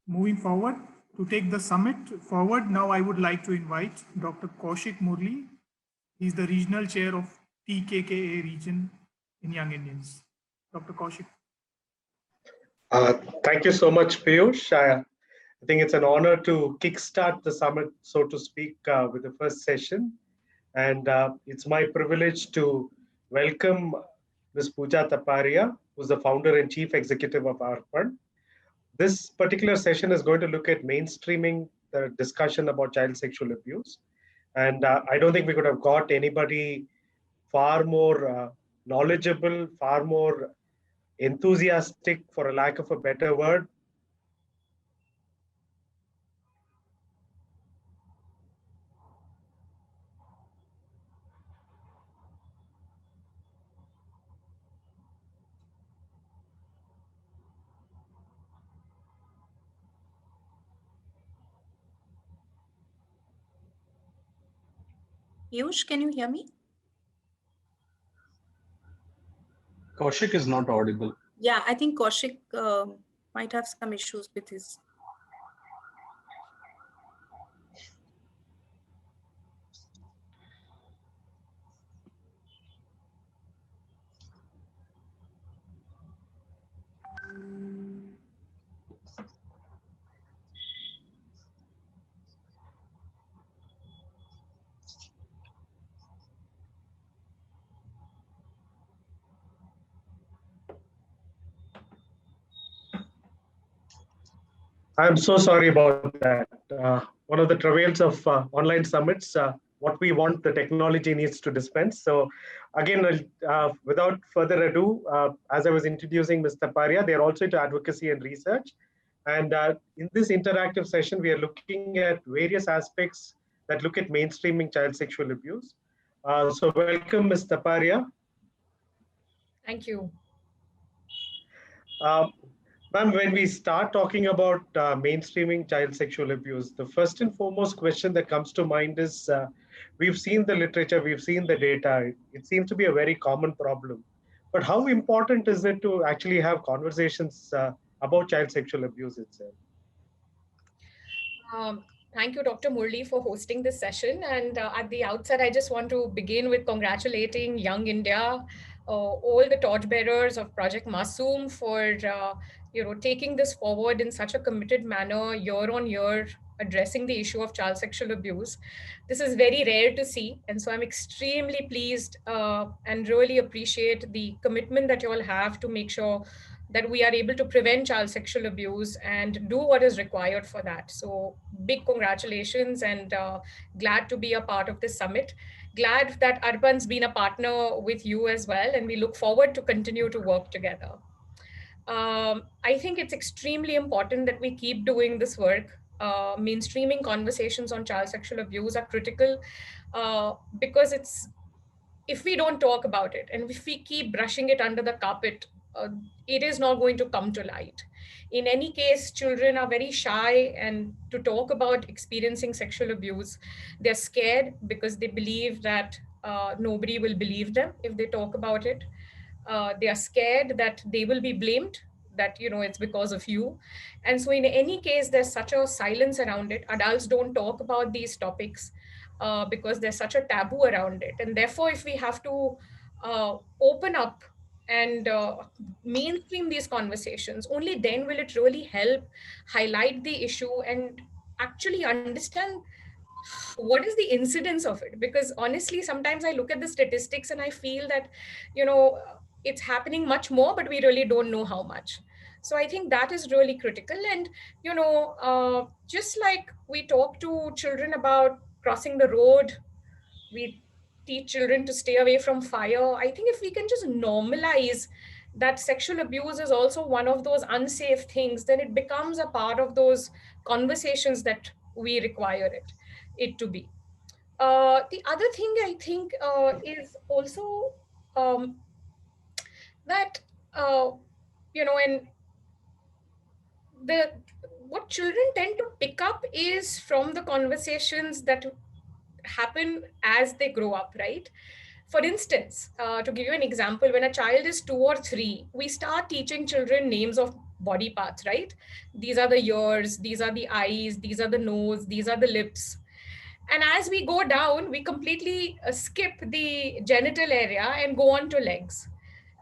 Moving forward, to take the summit forward, now I would like to invite Dr. Kaushik Murli. He's the regional chair of TKKA region in Young Indians. Dr. Kaushik. Uh, Thank you so much, Piyush. I think it's an honor to kickstart the summit, so to speak, with the first session. And it's my privilege to welcome Ms. Pooja Taparia, who's the founder and chief executive of ARPAN. This particular session is going to look at mainstreaming the discussion about child sexual abuse. And I don't think we could have got anybody far more knowledgeable, far more enthusiastic, for a lack of a better word. Piyush, can you hear me? Kaushik is not audible. Yeah, I think Kaushik might have some issues with his. I'm so sorry about that. One of the travails of online summits, what we want, the technology needs to dispense. So again, without further ado, as I was introducing Mr. Paria, they're also into advocacy and research. And in this interactive session, we are looking at various aspects that look at mainstreaming child sexual abuse. So welcome, Ms. Taparia. Thank you. Ma'am, when we start talking about mainstreaming child sexual abuse, the first and foremost question that comes to mind is, we've seen the literature, we've seen the data, it seems to be a very common problem. But how important is it to actually have conversations about child sexual abuse itself? Thank you, Dr. Murli, for hosting this session. And at the outset, I just want to begin with congratulating Young India, all the torchbearers of Project Masoom for taking this forward in such a committed manner year on year, addressing the issue of child sexual abuse. This is very rare to see. And so I'm extremely pleased and really appreciate the commitment that you all have to make sure that we are able to prevent child sexual abuse and do what is required for that. So big congratulations, and glad to be a part of this summit. Glad that ARPAN's been a partner with you as well, and we look forward to continue to work together. I think it's extremely important that we keep doing this work. Mainstreaming conversations on child sexual abuse are critical because if we don't talk about it and if we keep brushing it under the carpet, it is not going to come to light. In any case, children are very shy and to talk about experiencing sexual abuse. They're scared because they believe that nobody will believe them if they talk about it. They are scared that they will be blamed, that it's because of you. And so in any case, there's such a silence around it. Adults don't talk about these topics because there's such a taboo around it. And therefore, if we have to open up and mainstream these conversations, only then will it really help highlight the issue and actually understand what is the incidence of it. Because honestly, sometimes I look at the statistics and I feel that it's happening much more, but we really don't know how much. So I think that is really critical. And just like we talk to children about crossing the road, we teach children to stay away from fire. I think if we can just normalize that sexual abuse is also one of those unsafe things, then it becomes a part of those conversations that we require it to be. The other thing I think is also that and the what children tend to pick up is from the conversations that happen as they grow up, right? For instance, to give you an example, when a child is 2 or 3, we start teaching children names of body parts, right? These are the ears, these are the eyes, these are the nose, these are the lips. And as we go down, we completely skip the genital area and go on to legs.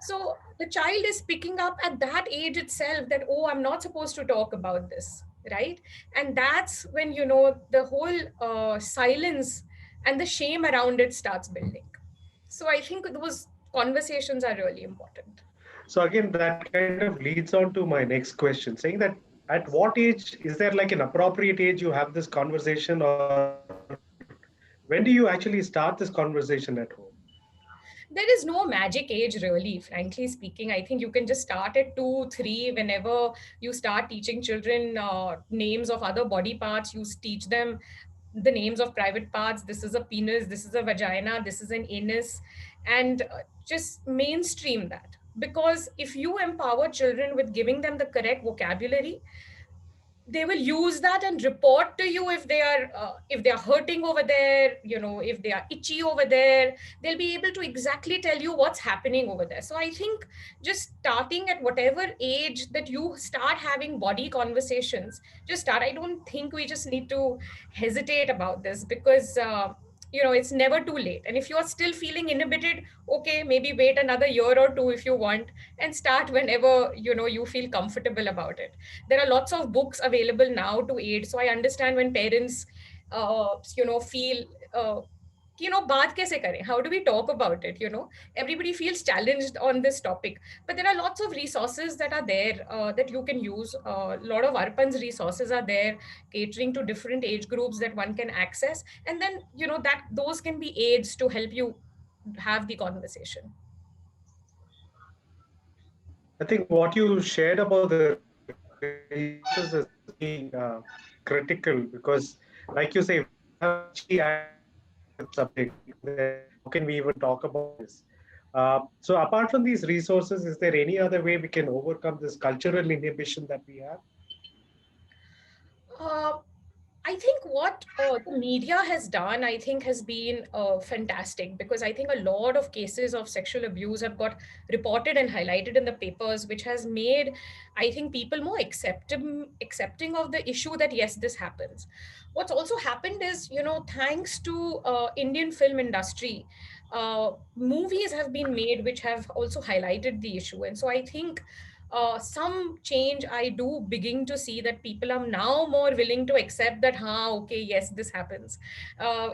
So the child is picking up at that age itself that, oh, I'm not supposed to talk about this, right? And that's when, the whole silence and the shame around it starts building. So I think those conversations are really important. So again, that kind of leads on to my next question, saying that at what age is there like an appropriate age you have this conversation, or when do you actually start this conversation at home? There is no magic age, really, frankly speaking. I think you can just start at 2 3. Whenever you start teaching children names of other body parts, you teach them the names of private parts. This is a penis, this is a vagina, this is an anus. And just mainstream that, because if you empower children with giving them the correct vocabulary, they will use that and report to you if they are hurting over there, if they are itchy over there. They'll be able to exactly tell you what's happening over there. So I think just starting at whatever age that you start having body conversations, just start. I don't think we just need to hesitate about this, because it's never too late. And if you're still feeling inhibited, okay, maybe wait another year or two if you want, and start whenever you feel comfortable about it. There are lots of books available now to aid. So I understand when parents feel baat kaise kare, how do we talk about it, everybody feels challenged on this topic. But there are lots of resources that are there that you can use. A lot of Arpan's resources are there, catering to different age groups that one can access. And then that those can be aids to help you have the conversation. I think what you shared about the resources is really critical, because, like you say, subject, how can we even talk about this? So apart from these resources, is there any other way we can overcome this cultural inhibition that we have? Uh, I think what the media has done, I think, has been fantastic, because I think a lot of cases of sexual abuse have got reported and highlighted in the papers, which has made, I think, people more accepting of the issue that, yes, this happens. What's also happened is, thanks to Indian film industry, movies have been made which have also highlighted the issue. And so I think some change I do begin to see, that people are now more willing to accept that, okay, yes, this happens.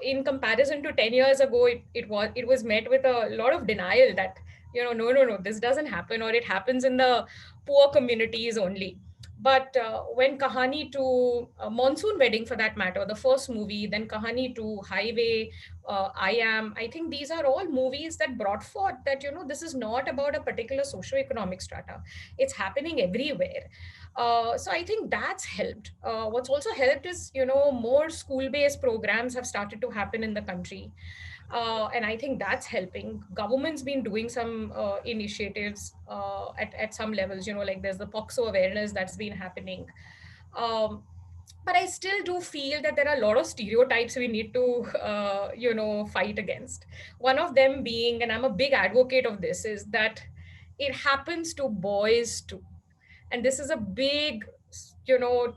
In comparison to 10 years ago, it was met with a lot of denial that, no, this doesn't happen, or it happens in the poor communities only. But when Kahani to Monsoon Wedding, for that matter, the first movie, then Kahani to Highway, I Am, I think these are all movies that brought forth that, this is not about a particular socioeconomic strata. It's happening everywhere. So I think that's helped. What's also helped is, more school-based programs have started to happen in the country. And I think that's helping. Government's been doing some initiatives at some levels, like there's the POXO awareness that's been happening. But I still do feel that there are a lot of stereotypes we need to, fight against. One of them being, and I'm a big advocate of this, is that it happens to boys too. And this is a big,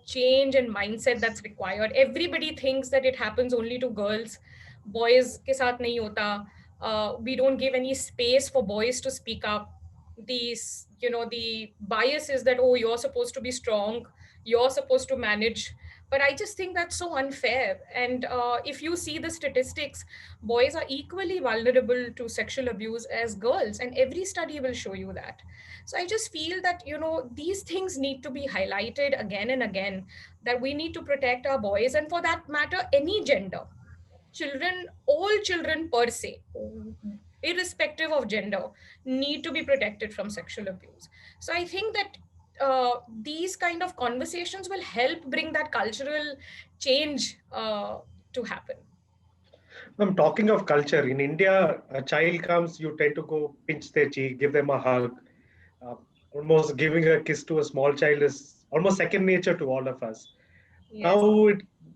change in mindset that's required. Everybody thinks that it happens only to girls. Boys ke saath nahi hota. We don't give any space for boys to speak up. These, the bias is that, oh, you're supposed to be strong, you're supposed to manage. But I just think that's so unfair. And if you see the statistics, boys are equally vulnerable to sexual abuse as girls, and every study will show you that. So I just feel that, these things need to be highlighted again and again, that we need to protect our boys, and for that matter, any gender. Children, all children per se, irrespective of gender, need to be protected from sexual abuse. So I think that these kind of conversations will help bring that cultural change to happen. I'm talking of culture. In India, a child comes, you tend to go pinch their cheek, give them a hug. Uh, Almost giving a kiss to a small child is almost second nature to all of us. Yes.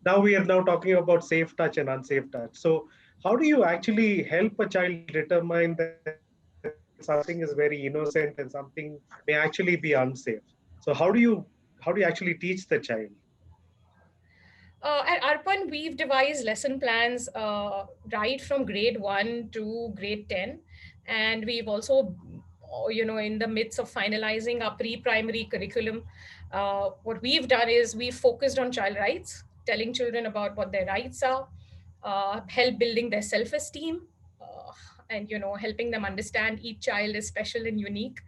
Now we are now talking about safe touch and unsafe touch. So how do you actually help a child determine that something is very innocent and something may actually be unsafe? So how do you actually teach the child? At Arpan, we've devised lesson plans right from grade 1 to grade 10. And we've also, in the midst of finalizing our pre-primary curriculum, what we've done is we've focused on child rights, telling children about what their rights are, help building their self-esteem, and, helping them understand each child is special and unique.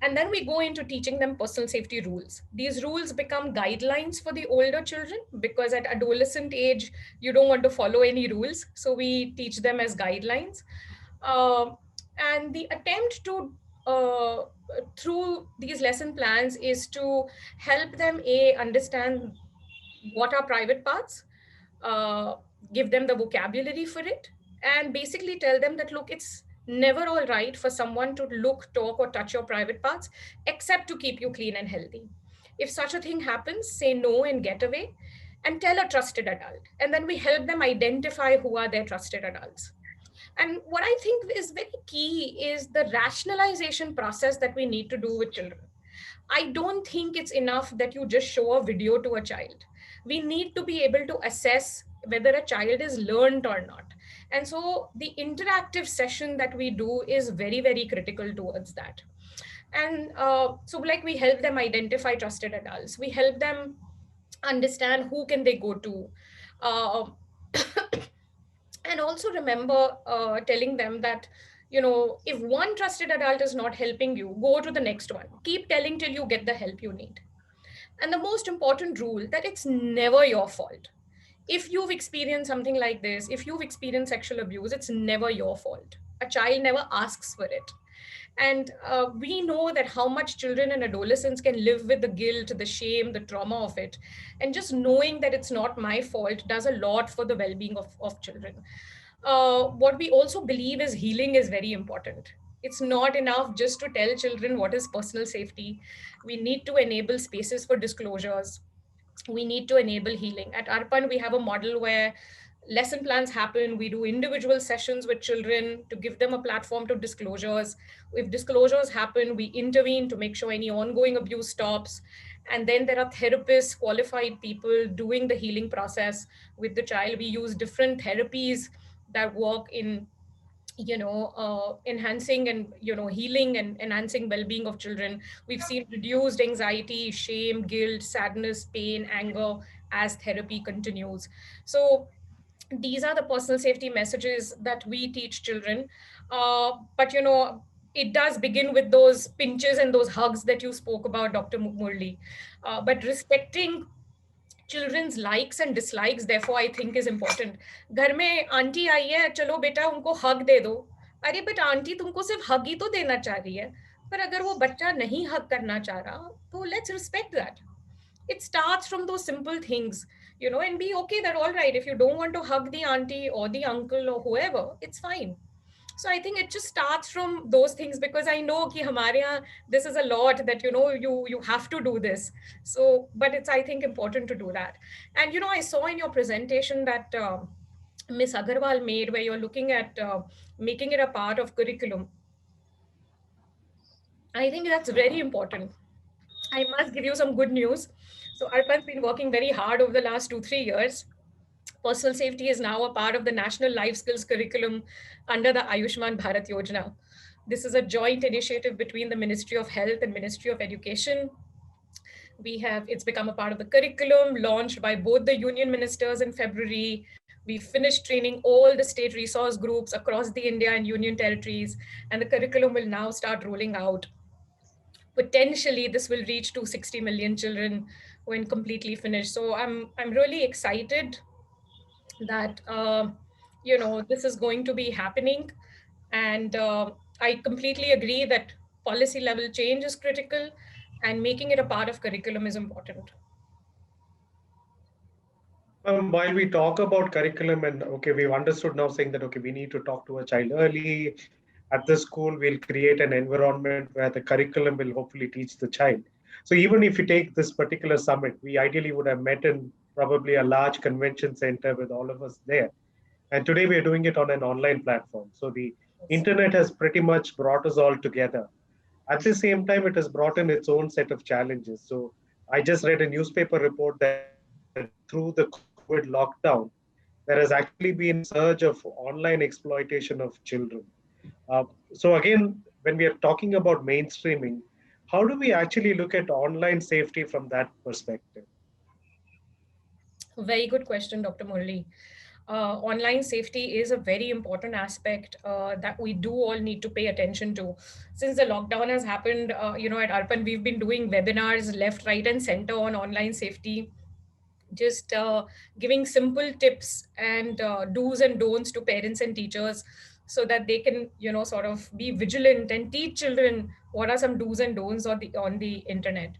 And then we go into teaching them personal safety rules. These rules become guidelines for the older children because at adolescent age, you don't want to follow any rules. So we teach them as guidelines. And the attempt to, through these lesson plans, is to help them understand what are private parts, uh, give them the vocabulary for it, and basically tell them that, look, it's never all right for someone to look, talk, or touch your private parts, except to keep you clean and healthy. If such a thing happens, say no and get away, and tell a trusted adult. And then we help them identify who are their trusted adults. And what I think is very key is the rationalization process that we need to do with children. I don't think it's enough that you just show a video to a child. We need to be able to assess whether a child is learned or not. And so the interactive session that we do is very, very critical towards that. And so like we help them identify trusted adults. We help them understand who can they go to. Uh, and also remember telling them that, if one trusted adult is not helping you, go to the next one. Keep telling till you get the help you need. And the most important rule, that it's never your fault. If you've experienced something like this, if you've experienced sexual abuse, it's never your fault. A child never asks for it. And we know that how much children and adolescents can live with the guilt, the shame, the trauma of it. And just knowing that it's not my fault does a lot for the well-being of children. What we also believe is healing is very important. It's not enough just to tell children what is personal safety. We need to enable spaces for disclosures. We need to enable healing. At Arpan, we have a model where lesson plans happen. We do individual sessions with children to give them a platform to disclosures. If disclosures happen, we intervene to make sure any ongoing abuse stops. And then there are therapists, qualified people doing the healing process with the child. We use different therapies that work in enhancing and healing and enhancing well-being of children. We've seen reduced anxiety, shame, guilt, sadness, pain, anger as therapy continues. So these are the personal safety messages that we teach children. But it does begin with those pinches and those hugs that you spoke about, Dr. Murli. But respecting children's likes and dislikes, therefore, I think is important. घर में aunty आई है, चलो बेटा उनको हग दे दो. अरे but aunty तुमको सिर्फ हग ही तो देना चाह रही है. पर अगर वो बच्चा नहीं हग करना चाह रहा, तो let's respect that. It starts from those simple things, and be okay that, all right, if you don't want to hug the auntie or the uncle or whoever, it's fine. So I think it just starts from those things, because I know ki hamare yahan, this is a lot that, you have to do this. So, but it's, I think, important to do that. And, I saw in your presentation that Ms. Agarwal made, where you're looking at making it a part of curriculum. I think that's very important. I must give you some good news. So Arpan's been working very hard over the last 2-3 years. Personal safety is now a part of the National Life Skills Curriculum under the Ayushman Bharat Yojana. This is a joint initiative between the Ministry of Health and Ministry of Education. It's become a part of the curriculum, launched by both the union ministers in February. We finished training all the state resource groups across the India and union territories, and the curriculum will now start rolling out. Potentially, this will reach to 60 million children when completely finished. So I'm really excited that this is going to be happening, and I completely agree that policy level change is critical, and making it a part of curriculum is important. While we talk about curriculum, and okay, we've understood now, saying that okay, we need to talk to a child early. At the school, we'll create an environment where the curriculum will hopefully teach the child. So even if you take this particular summit, we ideally would have met in probably a large convention center with all of us there. And today we're doing it on an online platform. So the internet has pretty much brought us all together. At the same time, it has brought in its own set of challenges. So I just read a newspaper report that through the COVID lockdown, there has actually been a surge of online exploitation of children. So again, when we are talking about mainstreaming, how do we actually look at online safety from that perspective? Very good question, Dr. Murli. Online safety is a very important aspect that we do all need to pay attention to. Since the lockdown has happened, at Arpan, we've been doing webinars left, right, and center on online safety, just giving simple tips and do's and don'ts to parents and teachers so that they can, sort of be vigilant and teach children what are some do's and don'ts on the internet.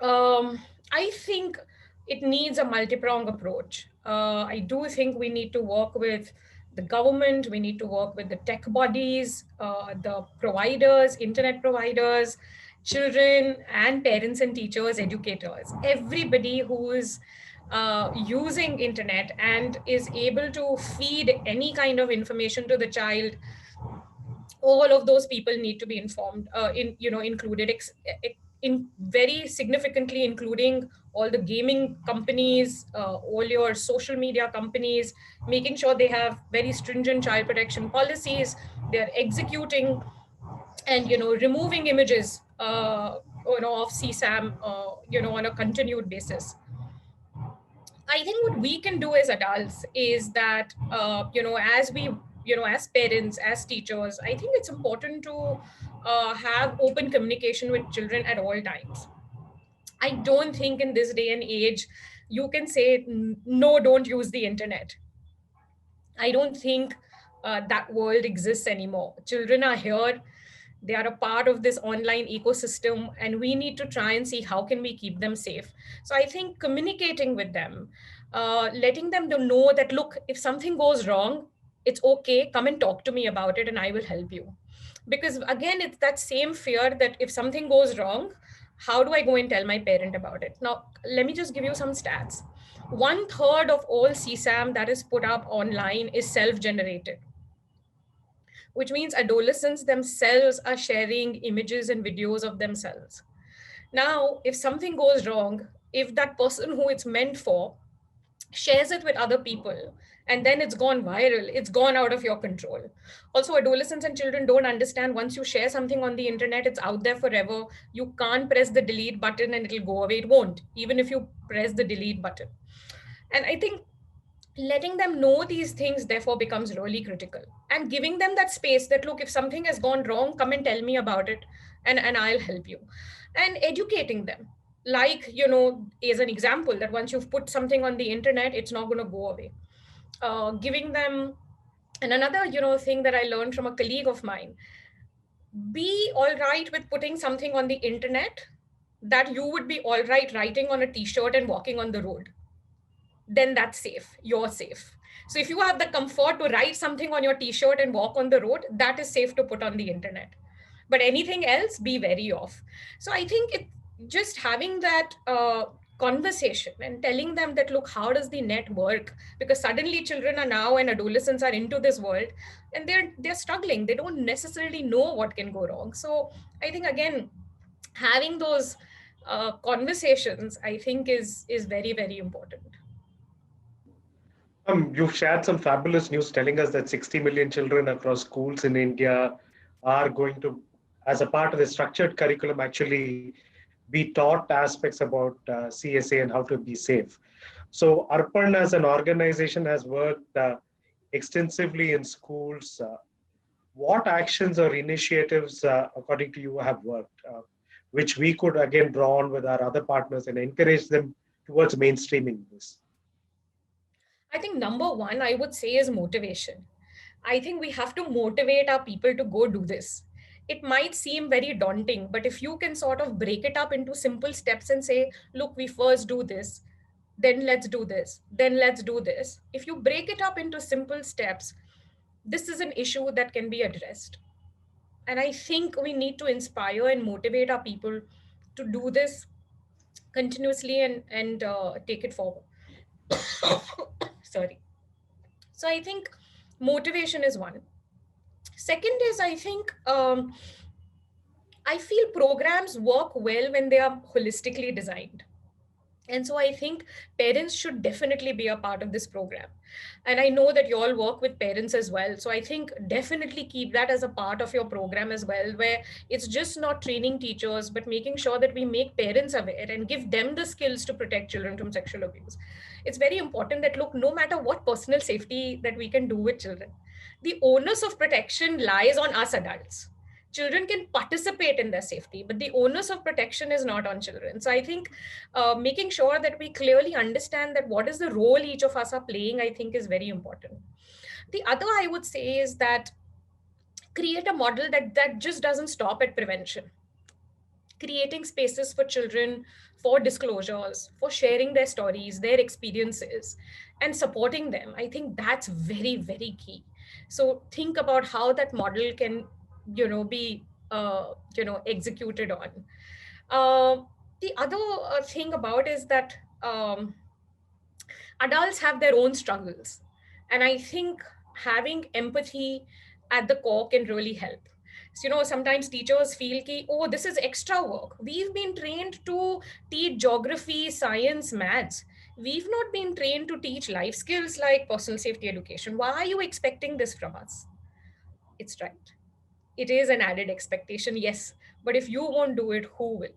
I think it needs a multi-pronged approach. I do think we need to work with the government, we need to work with the tech bodies, the providers, internet providers, children and parents and teachers, educators, everybody who is using internet and is able to feed any kind of information to the child. All of those people need to be informed, included in very significantly, including all the gaming companies, all your social media companies, making sure they have very stringent child protection policies. They're executing and removing images of CSAM on a continued basis. I think what we can do as adults is that, as we, as parents, as teachers, I think it's important to have open communication with children at all times. I don't think in this day and age, you can say, no, don't use the internet. I don't think that world exists anymore. Children are here. They are a part of this online ecosystem, and we need to try and see how can we keep them safe. So I think communicating with them, letting them know that, look, if something goes wrong, it's okay, come and talk to me about it and I will help you. Because again, it's that same fear that if something goes wrong, how do I go and tell my parent about it? Now, let me just give you some stats. 1/3 of all CSAM that is put up online is self-generated, which means adolescents themselves are sharing images and videos of themselves. Now, if something goes wrong, if that person who it's meant for shares it with other people, and then it's gone viral, it's gone out of your control. Also, adolescents and children don't understand, once you share something on the internet, it's out there forever. You can't press the delete button and it'll go away. It won't, even if you press the delete button. And I think letting them know these things therefore becomes really critical, and giving them that space that, look, if something has gone wrong, come and tell me about it, and I'll help you. And educating them, like, as an example, that once you've put something on the internet, it's not going to go away. Giving them, and another thing that I learned from a colleague of mine, be all right with putting something on the internet that you would be all right writing on a t-shirt and walking on the road. Then that's safe, you're safe. So if you have the comfort to write something on your t-shirt and walk on the road, that is safe to put on the internet. But anything else, be wary of. So I think it just having that conversation and telling them that, look, how does the net work? Because suddenly children are now, and adolescents are into this world, and they're struggling. They don't necessarily know what can go wrong. So I think, again, having those conversations, I think is very, very important. You've shared some fabulous news telling us that 60 million children across schools in India are going to, as a part of the structured curriculum, actually be taught aspects about CSA and how to be safe. So Arpan as an organization has worked extensively in schools. What actions or initiatives, according to you, have worked, which we could again draw on with our other partners and encourage them towards mainstreaming this? I think number one, I would say, is motivation. I think we have to motivate our people to go do this. It might seem very daunting, but if you can sort of break it up into simple steps and say, look, we first do this, then let's do this, then let's do this. If you break it up into simple steps, this is an issue that can be addressed. And I think we need to inspire and motivate our people to do this continuously and take it forward. Sorry. So I think motivation is one. Second is, I think, I feel programs work well when they are holistically designed. And so I think parents should definitely be a part of this program. And I know that you all work with parents as well. So I think definitely keep that as a part of your program as well, where it's just not training teachers, but making sure that we make parents aware and give them the skills to protect children from sexual abuse. It's very important that, look, no matter what personal safety that we can do with children, the onus of protection lies on us adults. Children can participate in their safety, but the onus of protection is not on children. So I think making sure that we clearly understand that what is the role each of us are playing, I think is very important. The other I would say is that create a model that just doesn't stop at prevention. Creating spaces for children for disclosures, for sharing their stories, their experiences, and supporting them. I think that's very, very key. So think about how that model can, be, executed on. The other thing about is that adults have their own struggles. And I think having empathy at the core can really help. So, sometimes teachers feel ki, oh, this is extra work. We've been trained to teach geography, science, maths. We've not been trained to teach life skills like personal safety education. Why are you expecting this from us? It's right. It is an added expectation, yes. But if you won't do it, who will?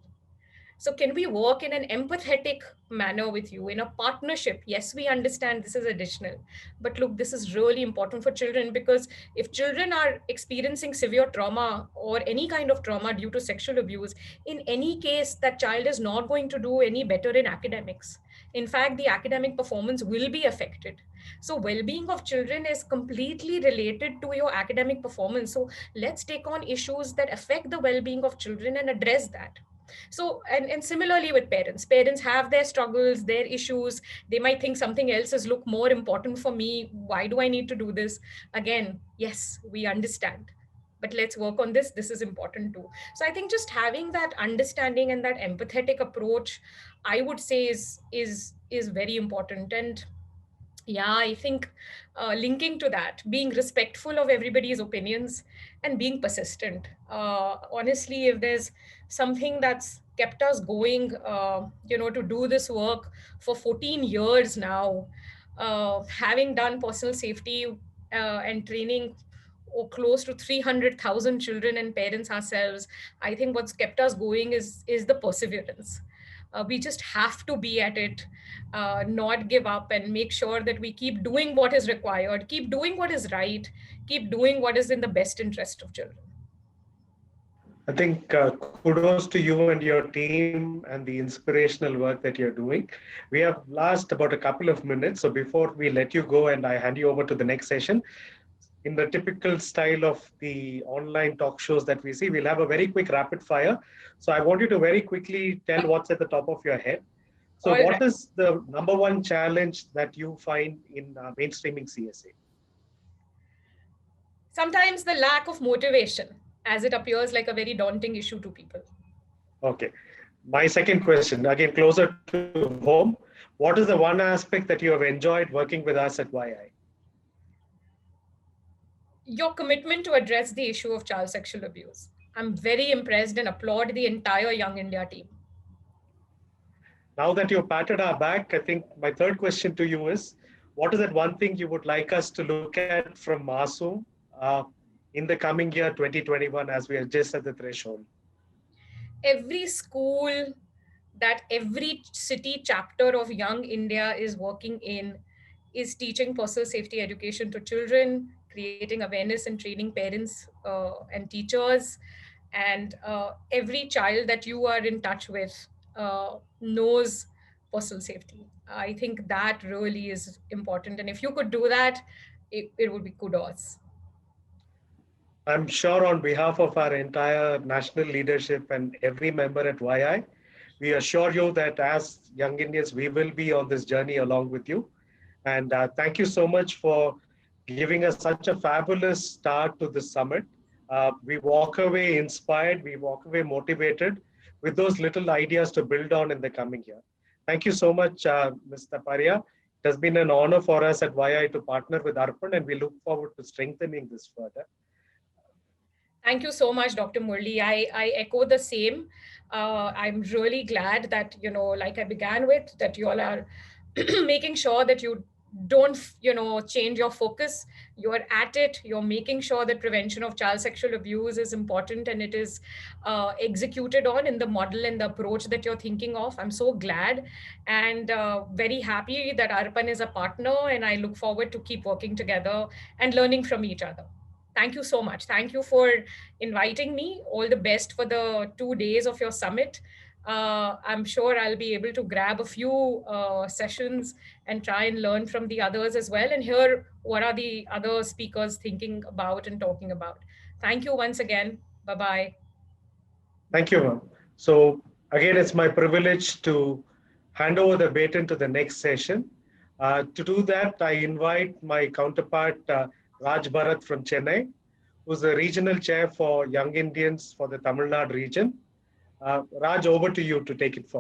So, can we work in an empathetic manner with you in a partnership? Yes, we understand this is additional, but look, this is really important for children, because if children are experiencing severe trauma or any kind of trauma due to sexual abuse, in any case, that child is not going to do any better in academics. In fact, the academic performance will be affected. So, well being of children is completely related to your academic performance. So, let's take on issues that affect the well being of children and address that. So, and similarly with parents have their struggles, their issues. They might think something else is look more important for me. Why do I need to do this? Again, yes, we understand, but let's work on this. This is important too. So I think just having that understanding and that empathetic approach, I would say is very important. And yeah, I think linking to that, being respectful of everybody's opinions and being persistent. Honestly, if there's something that's kept us going, to do this work for 14 years now, having done personal safety and training close to 300,000 children and parents ourselves, I think what's kept us going is the perseverance. We just have to be at it, not give up, and make sure that we keep doing what is required, keep doing what is right, keep doing what is in the best interest of children. I think kudos to you and your team and the inspirational work that you're doing. We have last about a couple of minutes. So before we let you go and I hand you over to the next session, in the typical style of the online talk shows that we see, we'll have a very quick rapid fire. So I want you to very quickly tell what's at the top of your head. So All what right. is the number one challenge that you find in mainstreaming CSA? Sometimes the lack of motivation, as it appears like a very daunting issue to people. Okay. My second question, again, closer to home. What is the one aspect that you have enjoyed working with us at YI? Your commitment to address the issue of child sexual abuse. I'm very impressed and applaud the entire Young India team. Now that you've patted our back, I think my third question to you is, what is that one thing you would like us to look at from Masoom in the coming year, 2021, as we are just at the threshold? Every school that every city chapter of Young India is working in is teaching personal safety education to children, creating awareness and training parents and teachers. And every child that you are in touch with knows personal safety. I think that really is important. And if you could do that, it would be kudos. I'm sure on behalf of our entire national leadership and every member at YI, we assure you that as Young Indians, we will be on this journey along with you. And thank you so much for giving us such a fabulous start to this summit. We walk away inspired, we walk away motivated with those little ideas to build on in the coming year. Thank you so much, Ms. Taparia. It has been an honor for us at YI to partner with Arpan, and we look forward to strengthening this further. Thank you so much, Dr. Murli. I echo the same. I'm really glad that, like I began with, that you all are making sure that you don't, change your focus. You're at it. You're making sure that prevention of child sexual abuse is important and it is executed on in the model and the approach that you're thinking of. I'm so glad and very happy that Arpan is a partner, and I look forward to keep working together and learning from each other. Thank you so much. Thank you for inviting me. All the best for the 2 days of your summit. I'm sure I'll be able to grab a few sessions and try and learn from the others as well and hear what are the other speakers thinking about and talking about. Thank you once again. Bye-bye. Thank you, ma'am. So again, it's my privilege to hand over the baton to the next session. To do that, I invite my counterpart, Raj Bharat from Chennai, who's the regional chair for Young Indians for the Tamil Nadu region. Raj, over to you to take it forward.